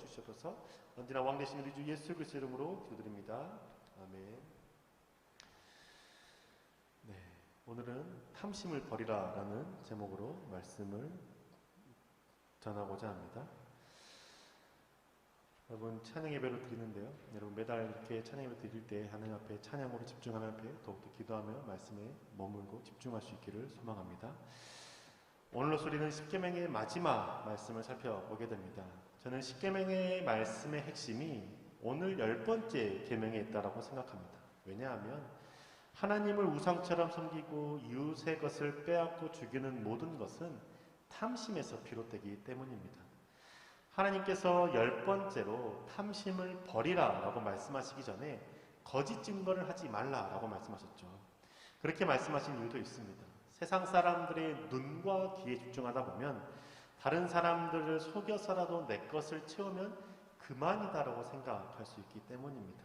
주셔서 언제나 왕 되신 우리 주 예수 그리스도 이름으로 기도드립니다. 아멘. 네, 오늘은 탐심을 버리라라는 제목으로 말씀을 전하고자 합니다. 여러분 찬양 예배로 드리는데요. 여러분 매달 이렇게 찬양 예배 드릴 때 하나님 앞에 찬양으로 집중하는 앞에 더욱더 기도하며 말씀에 머물고 집중할 수 있기를 소망합니다. 오늘로서 우리는 십계명의 마지막 말씀을 살펴보게 됩니다. 저는 십계명의 말씀의 핵심이 오늘 10번째 계명에 있다고 생각합니다. 왜냐하면 하나님을 우상처럼 섬기고 이웃의 것을 빼앗고 죽이는 모든 것은 탐심에서 비롯되기 때문입니다. 하나님께서 10번째로 탐심을 버리라 라고 말씀하시기 전에 거짓 증거를 하지 말라 라고 말씀하셨죠. 그렇게 말씀하신 이유도 있습니다. 세상 사람들의 눈과 귀에 집중하다 보면 다른 사람들을 속여서라도 내 것을 채우면 그만이다라고 생각할 수 있기 때문입니다.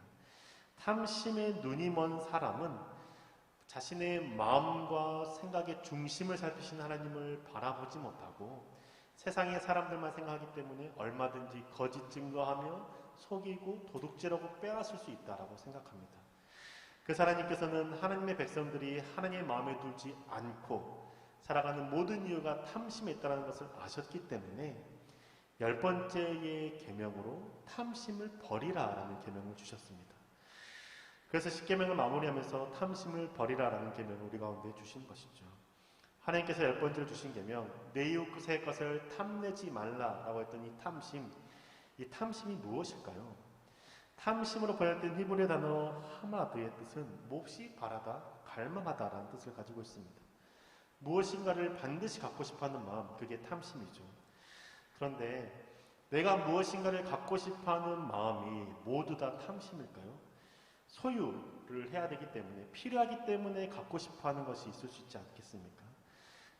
탐심에 눈이 먼 사람은 자신의 마음과 생각의 중심을 살피신 하나님을 바라보지 못하고 세상의 사람들만 생각하기 때문에 얼마든지 거짓 증거하며 속이고 도둑질하고 빼앗을 수 있다라고 생각합니다. 그래서 하나님께서는 하나님의 백성들이 하나님의 마음에 두지 않고 살아가는 모든 이유가 탐심에 있다는 것을 아셨기 때문에 10번째의 계명으로 탐심을 버리라라는 계명을 주셨습니다. 그래서 십계명을 마무리하면서 탐심을 버리라라는 계명을 우리 가운데 주신 것이죠. 하나님께서 10번째로 주신 계명, 내 이웃의 것을 탐내지 말라라고 했던 이 탐심이 무엇일까요? 탐심으로 번역된 히브리 단어 하마드의 뜻은 몹시 바라다, 갈망하다라는 뜻을 가지고 있습니다. 무엇인가를 반드시 갖고 싶어하는 마음, 그게 탐심이죠. 그런데 내가 무엇인가를 갖고 싶어하는 마음이 모두 다 탐심일까요? 소유를 해야 되기 때문에, 필요하기 때문에 갖고 싶어하는 것이 있을 수 있지 않겠습니까?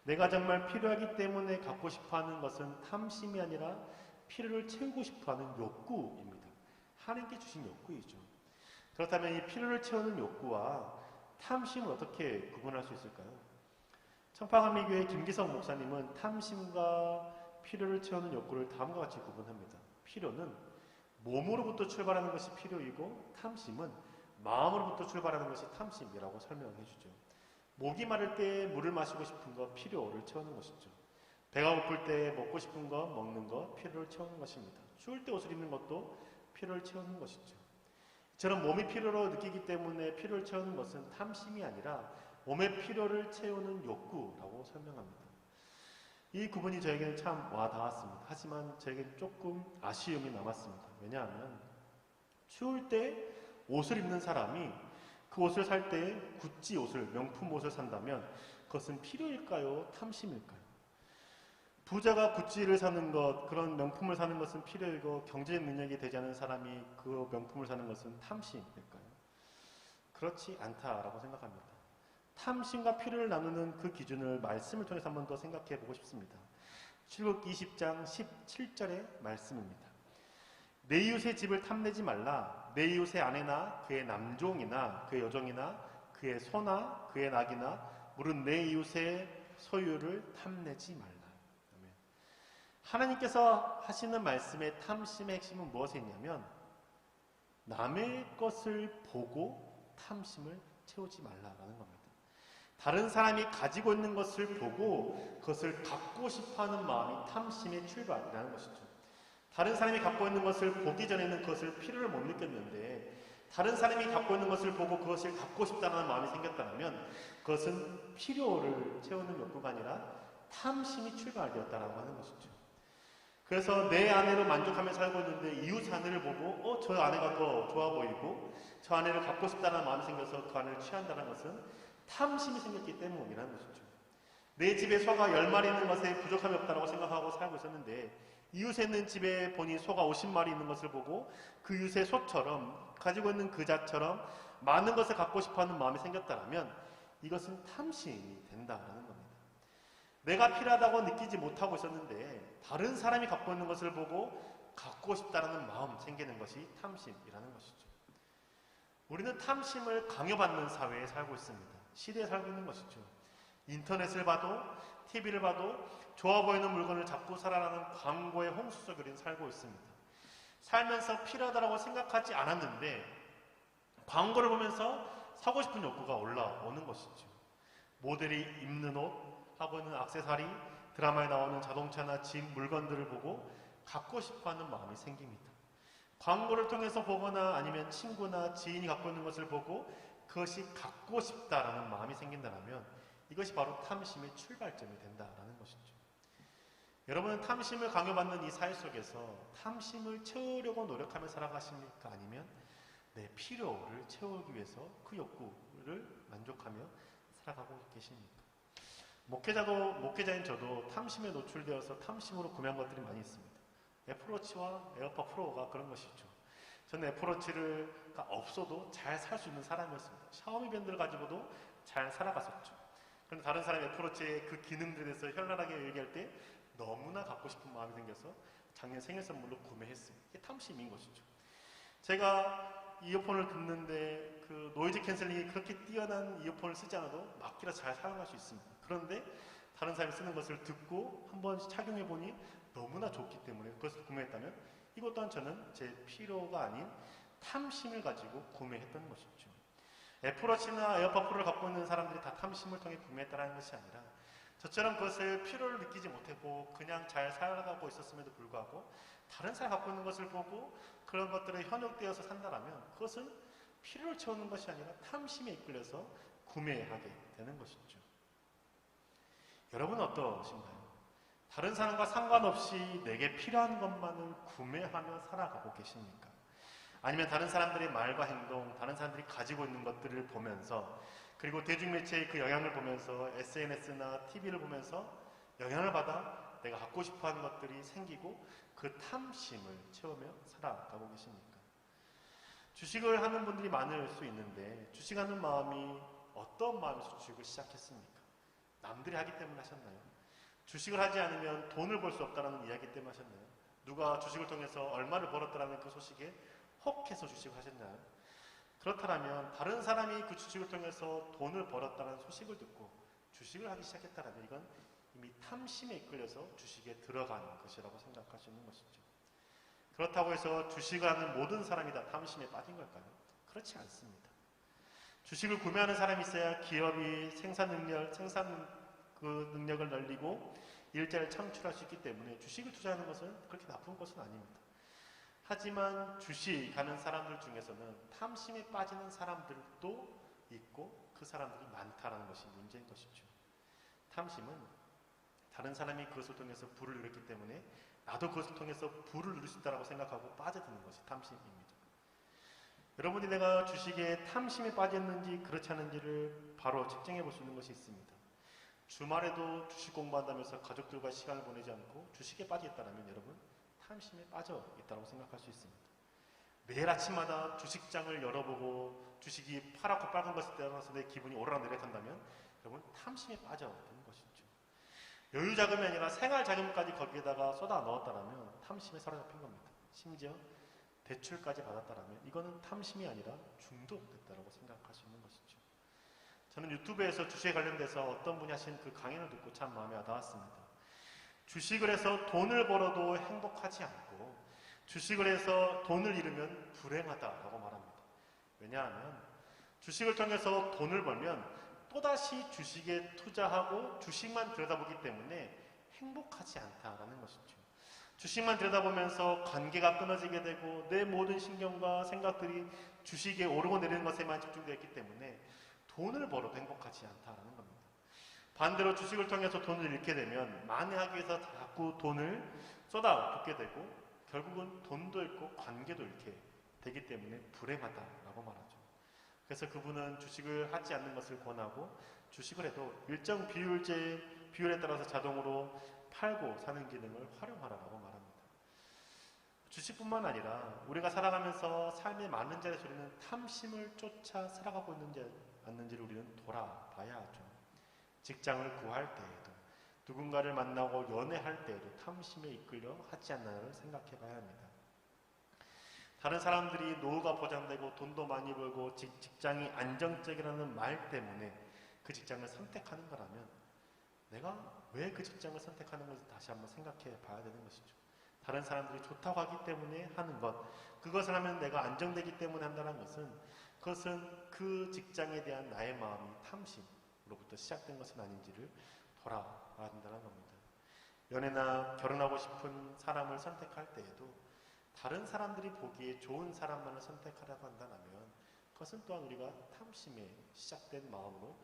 내가 정말 필요하기 때문에 갖고 싶어하는 것은 탐심이 아니라 필요를 채우고 싶어하는 욕구입니다. 하나님께 주신 욕구이죠. 그렇다면 이 필요를 채우는 욕구와 탐심을 어떻게 구분할 수 있을까요? 청파감리교회 김기성 목사님은 탐심과 필요를 채우는 욕구를 다음과 같이 구분합니다. 필요는 몸으로부터 출발하는 것이 필요이고 탐심은 마음으로부터 출발하는 것이 탐심이라고 설명해 주죠. 목이 마를 때 물을 마시고 싶은 것, 필요를 채우는 것이죠. 배가 고플 때 먹고 싶은 것, 먹는 것, 필요를 채우는 것입니다. 추울 때 옷을 입는 것도 필요를 채우는 것이죠. 이처럼 몸이 필요로 느끼기 때문에 필요를 채우는 것은 탐심이 아니라 몸의 필요를 채우는 욕구라고 설명합니다. 이 구분이 저에게는 참 와닿았습니다. 하지만 저에게는 조금 아쉬움이 남았습니다. 왜냐하면 추울 때 옷을 입는 사람이 그 옷을 살 때 구찌 옷을, 명품 옷을 산다면 그것은 필요일까요? 탐심일까요? 부자가 구찌를 사는 것, 그런 명품을 사는 것은 필요이고 경제적 능력이 되지 않은 사람이 그 명품을 사는 것은 탐심일까요? 그렇지 않다라고 생각합니다. 탐심과 필요를 나누는 그 기준을 말씀을 통해서 한 번 더 생각해 보고 싶습니다. 출애굽기 20장 17절의 말씀입니다. 내 이웃의 집을 탐내지 말라. 내 이웃의 아내나 그의 남종이나 그의 여종이나 그의 소나 그의 낙이나 무릇 내 이웃의 소유를 탐내지 말라. 아멘. 하나님께서 하시는 말씀의 탐심의 핵심은 무엇에 있냐면 남의 것을 보고 탐심을 채우지 말라라는 겁니다. 다른 사람이 가지고 있는 것을 보고 그것을 갖고 싶어하는 마음이 탐심의 출발이라는 것이죠. 다른 사람이 갖고 있는 것을 보기 전에는 그것을 필요를 못 느꼈는데 다른 사람이 갖고 있는 것을 보고 그것을 갖고 싶다는 마음이 생겼다면 그것은 필요를 채우는 욕구가 아니라 탐심이 출발되었다라고 하는 것이죠. 그래서 내 아내로 만족하며 살고 있는데 이웃 아내를 보고 저 아내가 더 좋아 보이고 저 아내를 갖고 싶다는 마음이 생겨서 그 아내를 취한다는 것은 탐심이 생겼기 때문이라는 것이죠. 내 집에 소가 10마리 있는 것에 부족함이 없다고 생각하고 살고 있었는데 이웃에 있는 집에 보니 소가 50마리 있는 것을 보고 그 이웃의 소처럼 가지고 있는 그자처럼 많은 것을 갖고 싶어하는 마음이 생겼다면 이것은 탐심이 된다는 겁니다. 내가 필요하다고 느끼지 못하고 있었는데 다른 사람이 갖고 있는 것을 보고 갖고 싶다는 마음 생기는 것이 탐심이라는 것이죠. 우리는 탐심을 강요받는 사회에 살고 있습니다. 시대에 살고 있는 것이죠. 인터넷을 봐도 TV를 봐도 좋아 보이는 물건을 잡고 살아라는 광고의 홍수 속에 우리는 살고 있습니다. 살면서 필요하다고 생각하지 않았는데 광고를 보면서 사고 싶은 욕구가 올라오는 것이죠. 모델이 입는 옷, 하고 있는 액세서리, 드라마에 나오는 자동차나 집 물건들을 보고 갖고 싶어하는 마음이 생깁니다. 광고를 통해서 보거나 아니면 친구나 지인이 갖고 있는 것을 보고 그것이 갖고 싶다라는 마음이 생긴다면 이것이 바로 탐심의 출발점이 된다라는 것이죠. 여러분은 탐심을 강요받는 이 사회 속에서 탐심을 채우려고 노력하며 살아가십니까? 아니면 내 필요를 채우기 위해서 그 욕구를 만족하며 살아가고 계십니까? 목회자인 저도 탐심에 노출되어서 탐심으로 구매한 것들이 많이 있습니다. 애플워치와 에어팟 프로가 그런 것이죠. 저는 애플워치가 없어도 잘 살 수 있는 사람이었습니다. 샤오미 밴드를 가지고도 잘 살아갔었죠. 그런데 다른 사람이 애플워치의 그 기능들에 대해서 현란하게 얘기할 때 너무나 갖고 싶은 마음이 생겨서 작년 생일 선물로 구매했습니다. 이게 탐심인 것이죠. 제가 이어폰을 듣는데 그 노이즈 캔슬링이 그렇게 뛰어난 이어폰을 쓰지 않아도 맡기라서 잘 사용할 수 있습니다. 그런데 다른 사람이 쓰는 것을 듣고 한번 착용해 보니 너무나 좋기 때문에 그것을 구매했다면 이것 또한 저는 제 필요가 아닌 탐심을 가지고 구매했던 것이죠. 애플워치나 에어팟 프로를 갖고 있는 사람들이 다 탐심을 통해 구매했다는 것이 아니라 저처럼 그것을 필요를 느끼지 못하고 그냥 잘 살아가고 있었음에도 불구하고 다른 사람이 갖고 있는 것을 보고 그런 것들에 현혹되어서 산다면 그것은 필요를 채우는 것이 아니라 탐심에 이끌려서 구매하게 되는 것이죠. 여러분은 어떠신가요? 다른 사람과 상관없이 내게 필요한 것만을 구매하며 살아가고 계십니까? 아니면 다른 사람들의 말과 행동, 다른 사람들이 가지고 있는 것들을 보면서 그리고 대중매체의 그 영향을 보면서 SNS나 TV를 보면서 영향을 받아 내가 갖고 싶어하는 것들이 생기고 그 탐심을 채우며 살아가고 계십니까? 주식을 하는 분들이 많을 수 있는데 주식하는 마음이 어떤 마음에서 주식을 시작했습니까? 남들이 하기 때문에 하셨나요? 주식을 하지 않으면 돈을 벌 수 없다는 이야기 때문에 하셨나요? 누가 주식을 통해서 얼마를 벌었다는 그 소식에 혹해서 주식을 하셨나요? 그렇다면 다른 사람이 그 주식을 통해서 돈을 벌었다는 소식을 듣고 주식을 하기 시작했다면 이건 이미 탐심에 이끌려서 주식에 들어간 것이라고 생각할 수 있는 것이죠. 그렇다고 해서 주식을 하는 모든 사람이 다 탐심에 빠진 걸까요? 그렇지 않습니다. 주식을 구매하는 사람이 있어야 기업이 생산 능력을 늘리고 일자리를 창출할 수 있기 때문에 주식을 투자하는 것은 그렇게 나쁜 것은 아닙니다. 하지만 주식하는 사람들 중에서는 탐심에 빠지는 사람들도 있고 그 사람들이 많다는 것이 문제인 것이죠. 탐심은 다른 사람이 그것을 통해서 부를 누렸기 때문에 나도 그것을 통해서 부를 누릴 수 있다고 생각하고 빠져드는 것이 탐심입니다. 여러분이 내가 주식에 탐심에 빠졌는지 그렇지 않은지를 바로 측정해 볼 수 있는 것이 있습니다. 주말에도 주식 공부한다면서 가족들과 시간을 보내지 않고 주식에 빠져 있다면 여러분 탐심에 빠져 있다고 생각할 수 있습니다. 매일 아침마다 주식장을 열어보고 주식이 파랗고 빨간 것에 따라서 내 기분이 오르락내리락한다면 여러분 탐심에 빠져 있는 것이죠. 여유 자금이 아니라 생활 자금까지 거기에다가 쏟아 넣었다면 탐심에 사로잡힌 겁니다. 심지어 대출까지 받았다면 이거는 탐심이 아니라 중독됐다고 생각할 수 있는 것이죠. 저는 유튜브에서 주식에 관련돼서 어떤 분이 하신 그 강연을 듣고 참 마음에 와닿았습니다. 주식을 해서 돈을 벌어도 행복하지 않고 주식을 해서 돈을 잃으면 불행하다라고 말합니다. 왜냐하면 주식을 통해서 돈을 벌면 또다시 주식에 투자하고 주식만 들여다보기 때문에 행복하지 않다라는 것이죠. 주식만 들여다보면서 관계가 끊어지게 되고 내 모든 신경과 생각들이 주식에 오르고 내리는 것에만 집중되어 있기 때문에 돈을 벌어도 행복하지 않다라는 겁니다. 반대로 주식을 통해서 돈을 잃게 되면 만회하기 위해서 자꾸 돈을 쏟아붓게 되고 결국은 돈도 잃고 관계도 잃게 되기 때문에 불행하다라고 말하죠. 그래서 그분은 주식을 하지 않는 것을 권하고 주식을 해도 일정 비율에 따라서 자동으로 팔고 사는 기능을 활용하라고 말합니다. 주식뿐만 아니라 우리가 살아가면서 삶의 많은 자리에서 우리는 탐심을 쫓아 살아가고 있는지 않는지를 우리는 돌아봐야 하죠. 직장을 구할 때에도 누군가를 만나고 연애할 때에도 탐심에 이끌려 하지 않나를 생각해 봐야 합니다. 다른 사람들이 노후가 보장되고 돈도 많이 벌고 직장이 안정적이라는 말 때문에 그 직장을 선택하는 거라면 내가 왜 그 직장을 선택하는 것을 다시 한번 생각해 봐야 되는 것이죠. 다른 사람들이 좋다고 하기 때문에 하는 것, 그것을 하면 내가 안정되기 때문에 한다는 것은, 그것은 그 직장에 대한 나의 마음이 탐심으로부터 시작된 것은 아닌지를 돌아봐야 한다는 겁니다. 연애나 결혼하고 싶은 사람을 선택할 때에도 다른 사람들이 보기에 좋은 사람만을 선택하라고 한다면 그것은 또한 우리가 탐심에 시작된 마음으로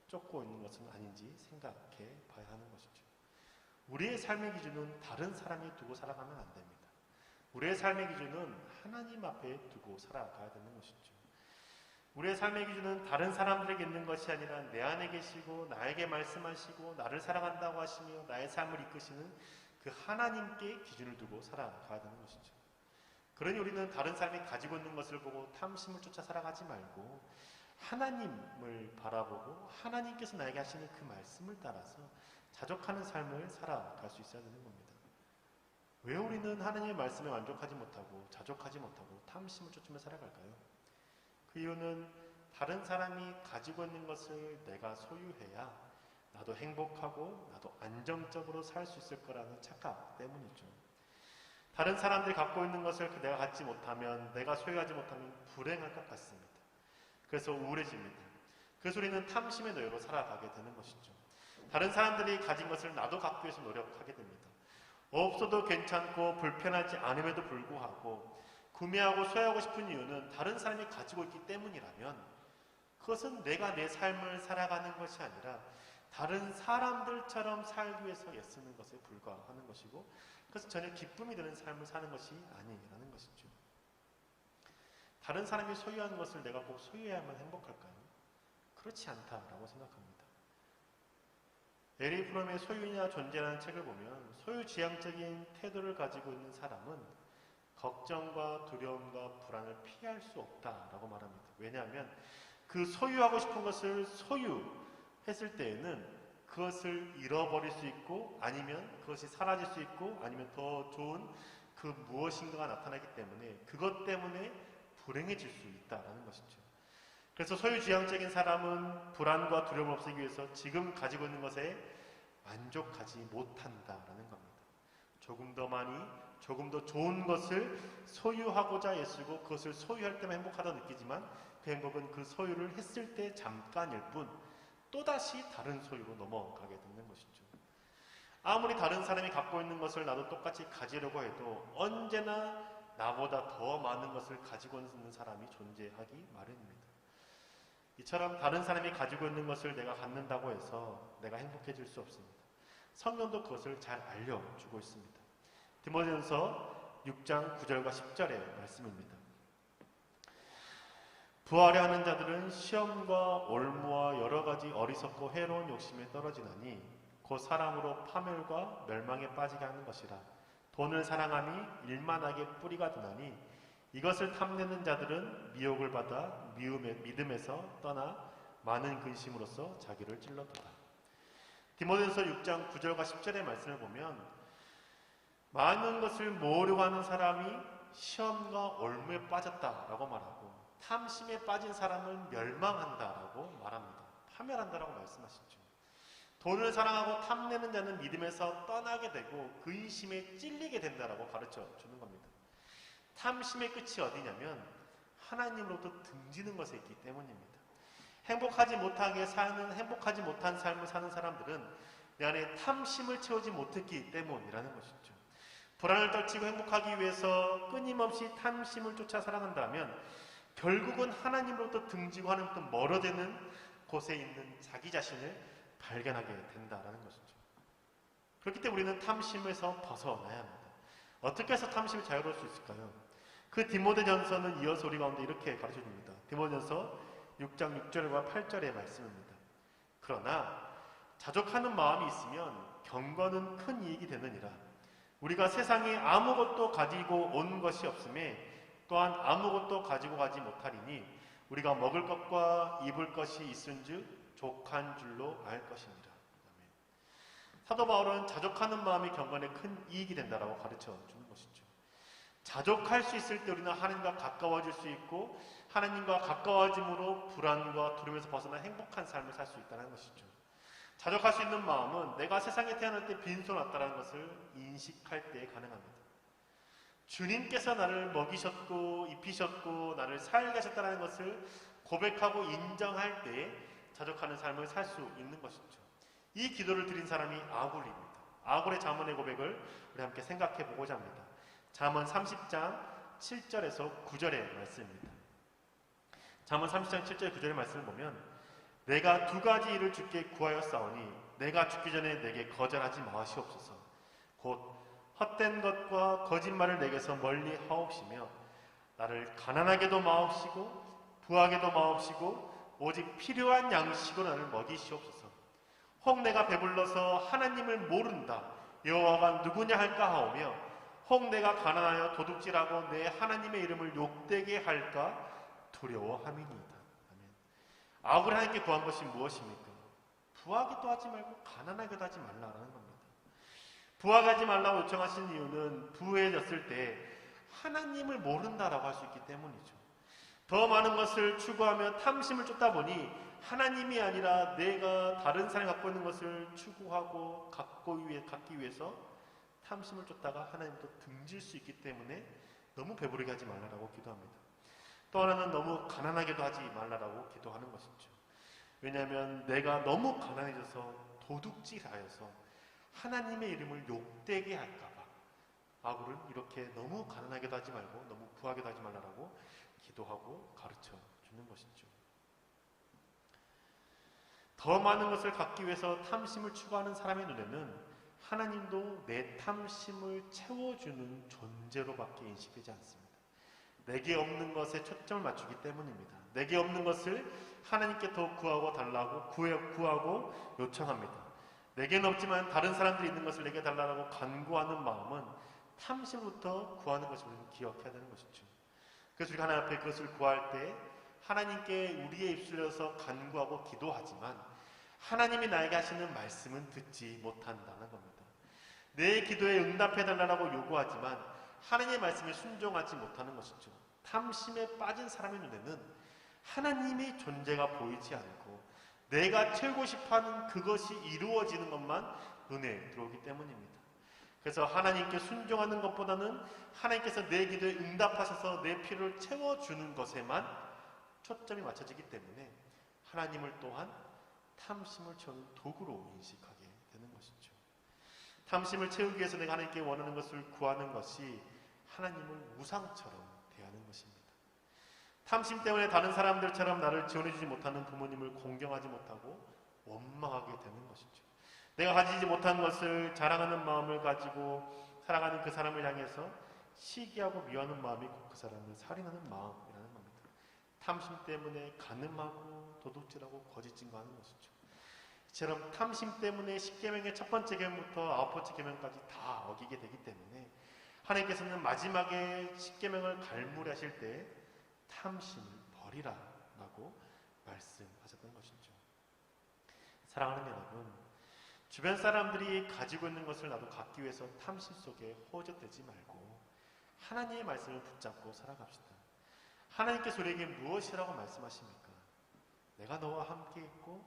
쫓고 있는 것은 아닌지 생각해 봐야 하는 것이죠. 우리의 삶의 기준은 다른 사람이 두고 살아가면 안 됩니다. 우리의 삶의 기준은 하나님 앞에 두고 살아가야 되는 것이죠. 우리의 삶의 기준은 다른 사람들에게 있는 것이 아니라 내 안에 계시고 나에게 말씀하시고 나를 사랑한다고 하시며 나의 삶을 이끄시는 그 하나님께 기준을 두고 살아가야 되는 것이죠. 그러니 우리는 다른 사람이 가지고 있는 것을 보고 탐심을 쫓아 살아가지 말고 하나님을 바라보고 하나님께서 나에게 하시는 그 말씀을 따라서 자족하는 삶을 살아갈 수 있어야 되는 겁니다. 왜 우리는 하나님의 말씀에 만족하지 못하고 자족하지 못하고 탐심을 쫓으며 살아갈까요? 그 이유는 다른 사람이 가지고 있는 것을 내가 소유해야 나도 행복하고 나도 안정적으로 살 수 있을 거라는 착각 때문이죠. 다른 사람들이 갖고 있는 것을 내가 갖지 못하면, 내가 소유하지 못하면 불행할 것 같습니다. 그래서 우울해집니다. 그래서 우리는 탐심의 노예로 살아가게 되는 것이죠. 다른 사람들이 가진 것을 나도 갖기 위해서 노력하게 됩니다. 없어도 괜찮고 불편하지 않음에도 불구하고 구매하고 소유하고 싶은 이유는 다른 사람이 가지고 있기 때문이라면 그것은 내가 내 삶을 살아가는 것이 아니라 다른 사람들처럼 살기 위해서 애쓰는 것에 불과하는 것이고, 그래서 전혀 기쁨이 되는 삶을 사는 것이 아니라는 것이죠. 다른 사람이 소유하는 것을 내가 꼭 소유해야만 행복할까요? 그렇지 않다라고 생각합니다. 에리 프롬의 소유냐 존재라는 책을 보면 소유지향적인 태도를 가지고 있는 사람은 걱정과 두려움과 불안을 피할 수 없다라고 말합니다. 왜냐하면 그 소유하고 싶은 것을 소유했을 때에는 그것을 잃어버릴 수 있고, 아니면 그것이 사라질 수 있고, 아니면 더 좋은 그 무엇인가가 나타나기 때문에 그것 때문에 불행해질 수 있다는 것이죠. 그래서 소유지향적인 사람은 불안과 두려움을 없애기 위해서 지금 가지고 있는 것에 만족하지 못한다라는 겁니다. 조금 더 많이, 조금 더 좋은 것을 소유하고자 애쓰고 그것을 소유할 때만 행복하다고 느끼지만 그 행복은 그 소유를 했을 때 잠깐일 뿐 또다시 다른 소유로 넘어가게 되는 것이죠. 아무리 다른 사람이 갖고 있는 것을 나도 똑같이 가지려고 해도 언제나 나보다 더 많은 것을 가지고 있는 사람이 존재하기 마련입니다. 이처럼 다른 사람이 가지고 있는 것을 내가 갖는다고 해서 내가 행복해질 수 없습니다. 성경도 그것을 잘 알려주고 있습니다. 디모데전서 6장 9절과 10절의 말씀입니다. 부하려 하는 자들은 시험과 올무와 여러 가지 어리석고 해로운 욕심에 떨어지나니 곧 사람으로 파멸과 멸망에 빠지게 하는 것이라. 돈을 사랑함이 일만하게 뿌리가 되나니 이것을 탐내는 자들은 미혹을 받아 믿음에서 떠나 많은 근심으로써 자기를 찔러도다. 디모데전서 6장 9절과 10절의 말씀을 보면 많은 것을 모으려고 하는 사람이 시험과 올무에 빠졌다라고 말하고 탐심에 빠진 사람은 멸망한다라고 말합니다. 파멸한다라고 말씀하시죠. 돈을 사랑하고 탐내는 자는 믿음에서 떠나게 되고 근심에 찔리게 된다라고 가르쳐 주는 겁니다. 탐심의 끝이 어디냐면 하나님으로부터 등지는 것에 있기 때문입니다. 행복하지 못한 삶을 사는 사람들은 내 안에 탐심을 채우지 못했기 때문이라는 것이죠. 불안을 떨치고 행복하기 위해서 끊임없이 탐심을 쫓아 살아간다면 결국은 하나님으로부터 등지고 하나님부터 멀어지는 곳에 있는 자기 자신을 발견하게 된다는 것이죠. 그렇기 때문에 우리는 탐심에서 벗어나야 합니다. 어떻게 해서 탐심이 자유로울 수 있을까요? 그 디모데전서는 이어서 우리 가운데 이렇게 가르쳐줍니다. 디모데전서 6장 6절과 8절의 말씀입니다. 그러나 자족하는 마음이 있으면 경건은 큰 이익이 되느니라. 우리가 세상에 아무것도 가지고 온 것이 없음에 또한 아무것도 가지고 가지 못하리니 우리가 먹을 것과 입을 것이 있은즉 족한 줄로 알 것이니라. 사도 바울은 자족하는 마음이 경건에 큰 이익이 된다라고 가르쳐 주는 것이죠. 자족할 수 있을 때 우리는 하나님과 가까워질 수 있고 하나님과 가까워짐으로 불안과 두려움에서 벗어나 행복한 삶을 살 수 있다는 것이죠. 자족할 수 있는 마음은 내가 세상에 태어날 때 빈손 왔다는 것을 인식할 때 가능합니다. 주님께서 나를 먹이셨고 입히셨고 나를 살게 하셨다는 것을 고백하고 인정할 때에 자족하는 삶을 살 수 있는 것이죠. 이 기도를 드린 사람이 아굴입니다. 아굴의 잠언의 고백을 우리 함께 생각해 보고자 합니다. 잠언 30장 7절에서 9절의 말씀입니다. 잠언 30장 7절 9절의 말씀을 보면 내가 두 가지 일을 주께 구하였사오니 내가 죽기 전에 내게 거절하지 마시옵소서. 곧 헛된 것과 거짓말을 내게서 멀리 하옵시며 나를 가난하게도 마옵시고 부하게도 마옵시고 오직 필요한 양식으로 나를 먹이시옵소서. 혹 내가 배불러서 하나님을 모른다 여호와가 누구냐 할까 하오며 혹 내가 가난하여 도둑질하고 내 하나님의 이름을 욕되게 할까 두려워함이니이다. 아멘. 아굴이 하나님께 구한 것이 무엇입니까? 부하기도 하지 말고 가난하게도 하지 말라라는 겁니다. 부하게 하지 말라고 요청하신 이유는 부해졌을 때 하나님을 모른다라고 할 수 있기 때문이죠. 더 많은 것을 추구하며 탐심을 쫓다 보니 하나님이 아니라 내가 다른 사람이 갖고 있는 것을 추구하고 갖기 위해서 탐심을 쫓다가 하나님도 등질 수 있기 때문에 너무 배부르게 하지 말라라고 기도합니다. 또 하나는 너무 가난하게도 하지 말라라고 기도하는 것이죠. 왜냐하면 내가 너무 가난해져서 도둑질하여서 하나님의 이름을 욕되게 할까봐 아굴은 이렇게 너무 가난하게도 하지 말고 너무 부하게도 하지 말라라고 기도하고 가르쳐 주는 것이죠. 더 많은 것을 갖기 위해서 탐심을 추구하는 사람의 눈에는 하나님도 내 탐심을 채워주는 존재로밖에 인식되지 않습니다. 내게 없는 것에 초점을 맞추기 때문입니다. 내게 없는 것을 하나님께 더 구하고 달라고 구하고 요청합니다. 내게는 없지만 다른 사람들이 있는 것을 내게 달라고 간구하는 마음은 탐심부터 구하는 것을 우리는 기억해야 되는 것이죠. 그래서 우리가 하나님 앞에 그것을 구할 때 하나님께 우리의 입술에서 간구하고 기도하지만 하나님이 나에게 하시는 말씀은 듣지 못한다는 겁니다. 내 기도에 응답해달라고 요구하지만 하나님의 말씀에 순종하지 못하는 것이죠. 탐심에 빠진 사람의 눈에는 하나님의 존재가 보이지 않고 내가 채우고 싶어하는 그것이 이루어지는 것만 눈에 들어오기 때문입니다. 그래서 하나님께 순종하는 것보다는 하나님께서 내 기도에 응답하셔서 내 필요를 채워주는 것에만 초점이 맞춰지기 때문에 하나님을 또한 탐심을 채우는 도구로 인식하게 되는 것이죠. 탐심을 채우기 위해서 내가 하나님께 원하는 것을 구하는 것이 하나님을 우상처럼 대하는 것입니다. 탐심 때문에 다른 사람들처럼 나를 지원해주지 못하는 부모님을 공경하지 못하고 원망하게 되는 것이죠. 내가 가지지 못한 것을 자랑하는 마음을 가지고 살아가는 그 사람을 향해서 시기하고 미워하는 마음이 곧 그 사람을 살인하는 마음이라는 겁니다. 탐심 때문에 간음하고 도둑질하고 거짓 증거하는 것이죠. 이처럼 탐심 때문에 10계명의 첫 번째 계명부터 9번째 계명까지 다 어기게 되기 때문에 하나님께서는 마지막에 10계명을 갈무리하실 때 탐심을 버리라 라고 말씀하셨던 것이죠. 사랑하는 여러분, 주변 사람들이 가지고 있는 것을 나도 갖기 위해서 탐심 속에 호젓되지 말고 하나님의 말씀을 붙잡고 살아갑시다. 하나님께서 우리에게 무엇이라고 말씀하십니까? 내가 너와 함께 있고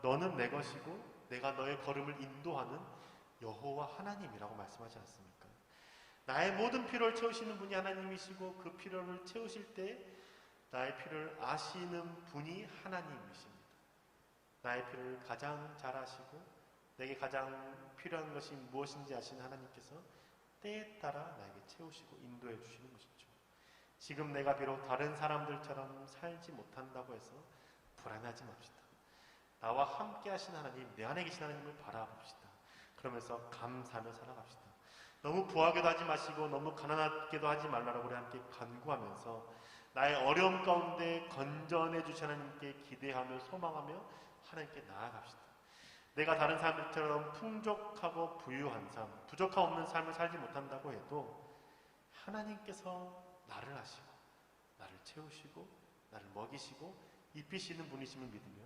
너는 내 것이고 내가 너의 걸음을 인도하는 여호와 하나님이라고 말씀하지 않습니까? 나의 모든 필요를 채우시는 분이 하나님이시고 그 필요를 채우실 때 나의 필요를 아시는 분이 하나님이십니다. 나의 필요를 가장 잘 아시고 내게 가장 필요한 것이 무엇인지 아시는 하나님께서 때에 따라 나에게 채우시고 인도해 주시는 것이죠. 지금 내가 비록 다른 사람들처럼 살지 못한다고 해서 불안하지 맙시다. 나와 함께 하신 하나님, 내 안에 계신 하나님을 바라봅시다. 그러면서 감사하며 살아갑시다. 너무 부하게도 하지 마시고 너무 가난하게도 하지 말라고 우리 함께 간구하면서 나의 어려움 가운데 건전해 주신 하나님께 기대하며 소망하며 하나님께 나아갑시다. 내가 다른 사람들처럼 풍족하고 부유한 삶, 부족함 없는 삶을 살지 못한다고 해도 하나님께서 나를 아시고 나를 채우시고 나를 먹이시고 입히시는 분이심을 믿으며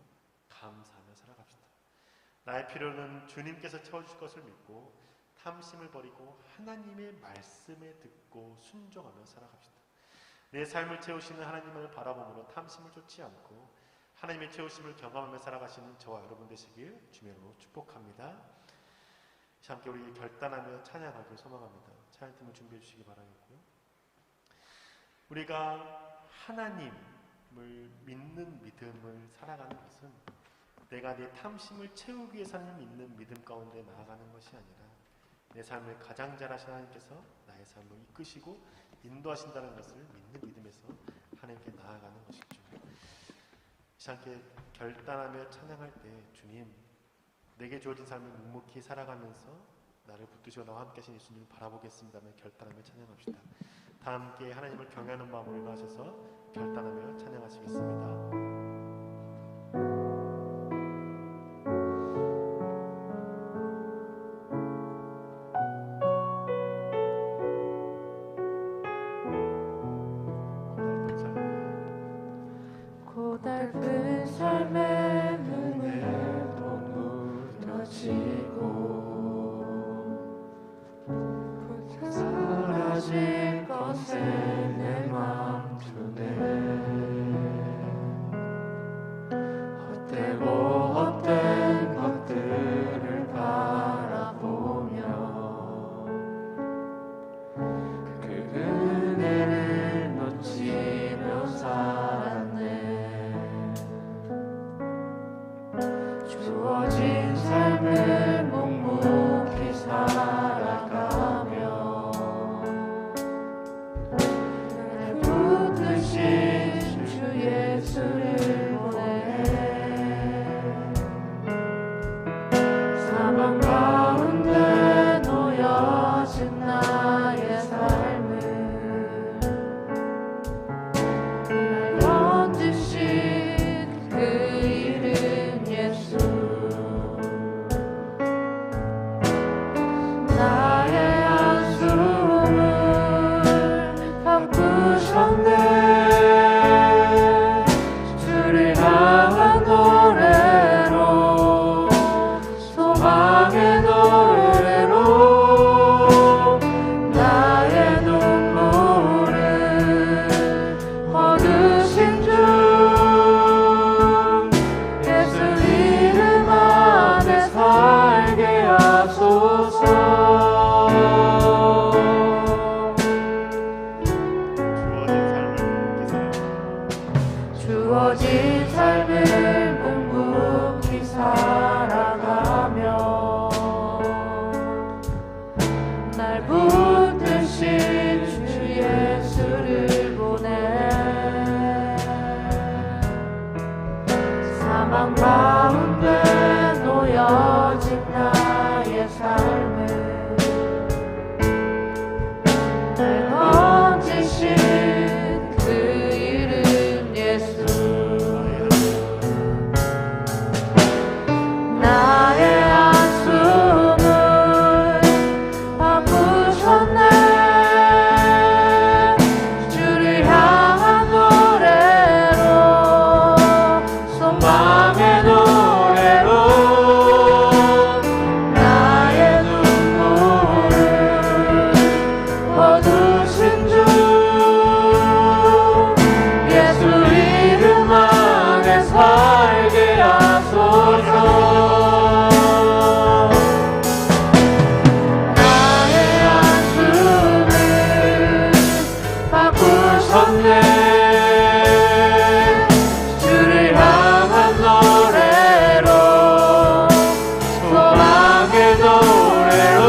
감사하며 살아갑시다. 나의 필요는 주님께서 채워주실 것을 믿고 탐심을 버리고 하나님의 말씀에 듣고 순종하며 살아갑시다. 내 삶을 채우시는 하나님을 바라보므로 탐심을 쫓지 않고 하나님의 채우심을 경험하며 살아가시는 저와 여러분 되시길 주님으로 축복합니다. 함께 우리 결단하며 찬양하길 소망합니다. 찬양팀을 준비해 주시기 바라겠고요. 우리가 하나님을 믿는 믿음을 살아가는 것은 내가 내 탐심을 채우기 위해서는 믿는 믿음 가운데 나아가는 것이 아니라 내 삶을 가장 잘하신 하나님께서 나의 삶을 이끄시고 인도하신다는 것을 믿는 믿음에서 하나님께 나아가는 것이죠. 이상하게 결단하며 찬양할 때 주님, 내게 주어진 삶을 묵묵히 살아가면서 나를 붙드시고 나와 함께 하신 예수님을 바라보겠습니다며 결단하며 찬양합시다. 다 함께 하나님을 경외하는 마음으로 일어나셔서 결단하며 찬양하시겠습니다. 고달픈 삶의 눈에도 무너지고 사라질 것에 내 맘 두네. 헛되고 헛된 것들을 바라보며 그 은혜를 놓치며 살았네. 주어진 삶을 묵묵히 살아가며 날 붙드신 주 예수를 보내. 사망 가운데 놓여진 나의 삶을 날 건지신 그 이름 예수. 나의 한숨을 바꾸셨네. 주를 향한 노래로, 소망의 노래로 나의 눈물을 거두신 주 예수 이름 안에 살게 하소서. 주어진 삶을 묵묵히 살아가며 날 붙드신 주 예수를 보내. 사망 가운데 놓여진 나의 삶을 날 건지신 그 이름 예수. 나의 한숨을 바꾸셨네. 주를 향한 노래로, 소망의 노래로 나의 눈물을 거두신 주 예수 이름 안에 살게 하소서. 나의 한숨을 바꾸셨네. 주를 향한 노래로, 소망의 노래로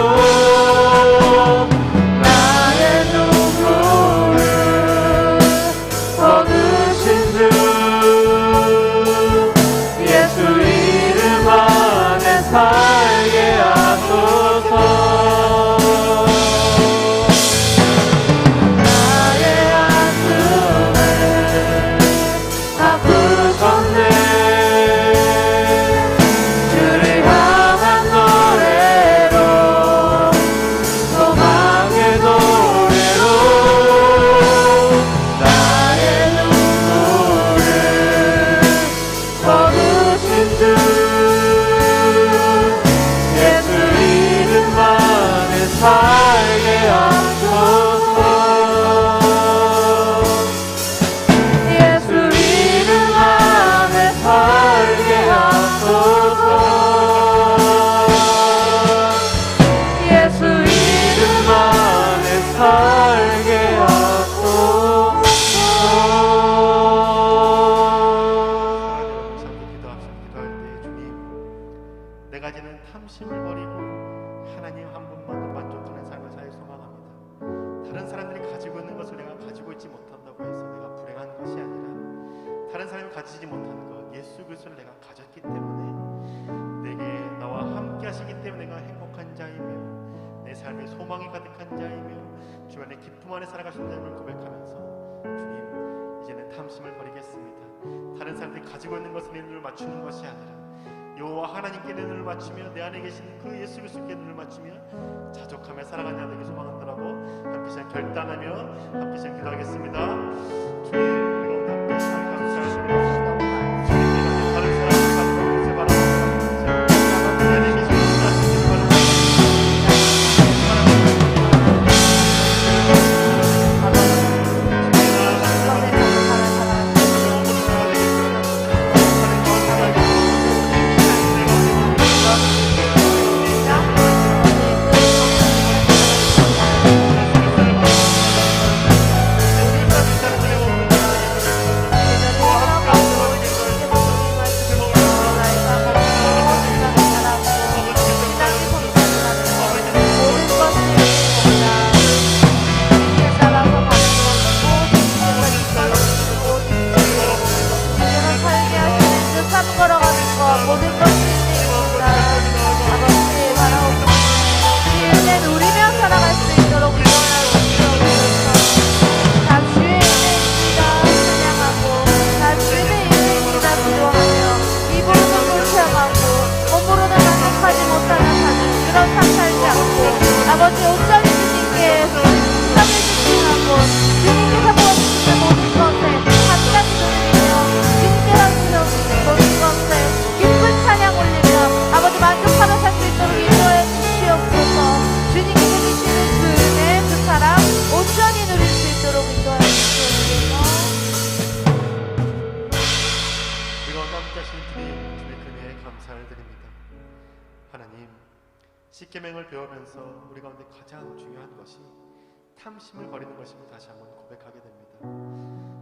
나의 눈물을 거두신 주 예수 이름 안에 살게 하소서. 나의 한숨을 가지고 있는 것을 내가 가지고 있지 못한다고 해서 내가 불행한 것이 아니라 다른 사람이 가지지 못하는 것 예수 그리스도를 내가 가졌기 때문에 내게 나와 함께 하시기 때문에 내가 행복한 자이며 내 삶에 소망이 가득한 자이며 주변의 기쁨 안에 살아가신 자임을 고백하면서 주님 이제는 탐심을 버리겠습니다. 다른 사람들이 가지고 있는 것에 내 눈을 맞추는 것이 아니라 여호와 하나님께 내 눈을 맞추며 내 안에 계신 그 예수 그리스도께 눈을 맞추며 자족하며 살아가는 자들에게 소망한다라고 함께 시간 결단하며 함께 시간 기도하겠습니다. 주님 우리가 함께 감사드립니다. 주님 다른 사람을 가지고 있는 것을 바라봅니다. 하나님이 주시는 바라봅니다. 십계명을 배우면서 우리 가운데 가장 중요한 것이 탐심을 버리는 것임을 다시 한번 고백하게 됩니다.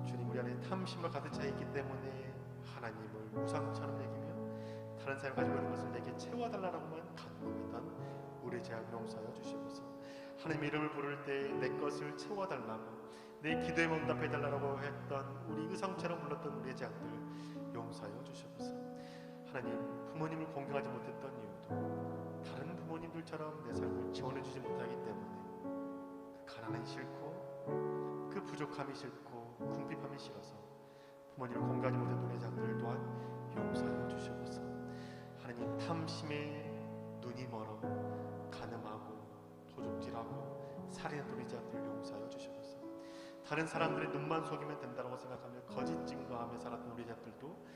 주님 우리 안에 탐심을 가득 차 있기 때문에 하나님을 우상처럼 여기며 다른 사람이 가지고 있는 것을 내게 채워달라고만 간구했던 우리 죄악을 용서하여 주시옵소서. 하나님의 이름을 부를 때 내 것을 채워달라고 내 기도에 응답해달라고 했던 우리 의상처럼 불렀던 우리의 죄악들 용서하여 주시옵소서. 하나님 부모님을 공경하지 못했던 이유도 다른 부모님들처럼 내 삶을 지원해주지 못하기 때문에 그 가난이 싫고 그 부족함이 싫고 궁핍함이 싫어서 부모님을 공경하지 못했던 우리의 죄악들 또한 용서하여 주시옵소서. 하나님 탐심에 눈이 멀어 간음하고 도둑질하고 살인했던 우리 죄악들 용서하여 주시옵소서. 다른 사람들의 눈만 속이면 된다고 생각하며 거짓 증거하며 살았던 우리 죄악들도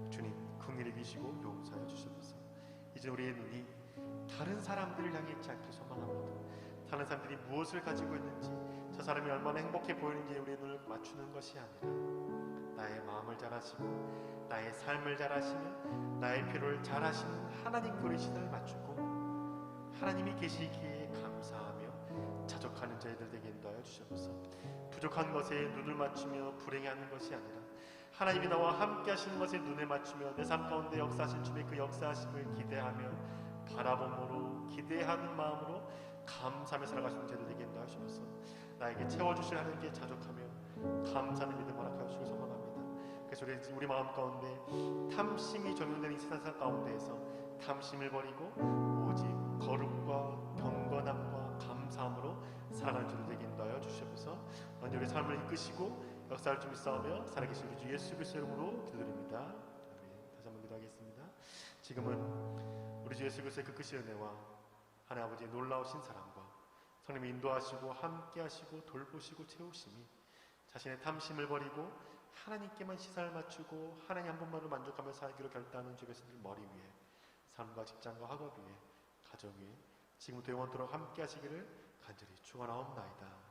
주님 긍휼히 여기시고 용서하여 주시옵소서. 이제 우리의 눈이 다른 사람들을 향해 있지 않길 소망합니다. 다른 사람들이 무엇을 가지고 있는지 저 사람이 얼마나 행복해 보이는지 우리의 눈을 맞추는 것이 아니라 나의 마음을 잘 아시고 나의 삶을 잘 아시며 나의 필요를 잘 아시는 하나님 우리 신을 맞추고 하나님이 계시기에 감사하며 자족하는 저희들 되게 인도하여 주시옵소서. 부족한 것에 눈을 맞추며 불행해하는 것이 아니라 하나님이 나와 함께 하시는 것에 눈을 맞추며 내 삶 가운데 역사하실 주의 그 역사하심을 기대하며 바라봄으로 기대하는 마음으로 감사하며 살아가시는 저희들 되게 인도하시옵소서. 나에게 채워주실 하나님께 자족하며 감사하는 믿음 허락하여 주시길 소망합니다. 그래서 우리 마음 가운데 탐심이 적용되는 이 세상 가운데에서 탐심을 버리고 오직 거룩과 경건함과 감사함으로 살아가는 저희들 되게 인도하여 주시옵소서. 먼저 우리 삶을 이끄시고 역사를 좀 싸우며 살아계신 우리 주 예수 그리스도 이름으로 기도드립니다. 다시 한번 기도하겠습니다. 지금은 우리 주 예수 그리스도의 그 크신 은혜와 하나님 아버지의 놀라우신 사랑과 성령님이 인도하시고 함께하시고 돌보시고 채우심이 자신의 탐심을 버리고 하나님께만 시선을 맞추고 하나님 한 분만으로 만족하며 살기로 결단하는 주 백성들 머리 위에 삶과 직장과 학업 위에 가정 위에 지금부터 영원토록 함께하시기를 간절히 축원하옵나이다.